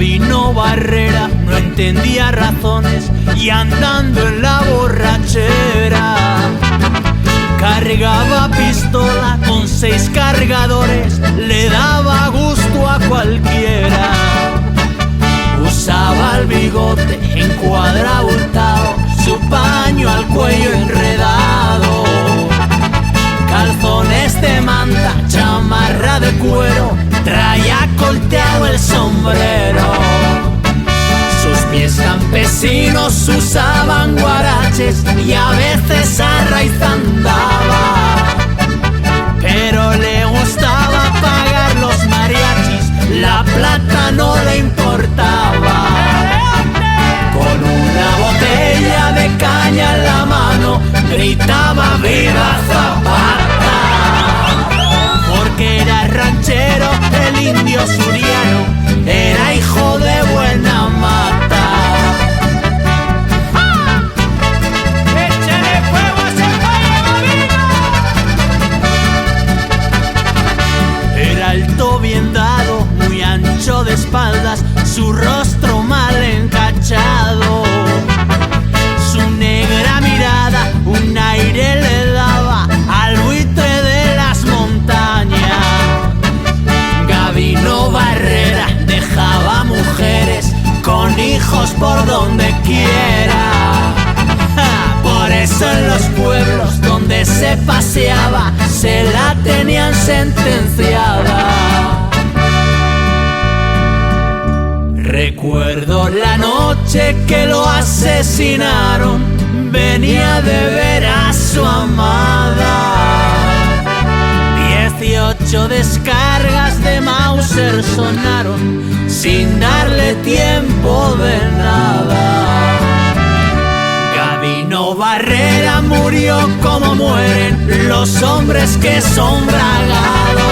Gabino Barrera no entendía razones y andando en la borrachera cargaba pistola con 6 cargadores, le daba gusto a cualquiera. Usaba el bigote encuadrabultado, su paño al cuello enredado, calzones de manta, chamarra de cuero, traía colteado el sombrero. Sus pies campesinos usaban guaraches y a veces a raíz andaba, pero le gustaba pagar los mariachis, la plata no le importaba. Con una botella de caña en la mano gritaba ¡Viva Zapata! Porque era ranchero, el indio suriano, era hijo de buena mata. ¡Ja! ¡Échale fuego a ese Gabino! Era alto, bien dado, muy ancho de espaldas, su rostro mal encachado, su negra mirada un aire le daba al buitre de las montañas. Gabino Barrera dejaba mujeres con hijos por donde quiera. Por eso en los pueblos donde se paseaba se la tenían sentenciada. Recuerdo la noche que lo asesinaron, venía de ver a su amada. 18 descargas de Mauser sonaron sin darle tiempo de nada. Gabino Barrera murió como mueren los hombres que son bragados.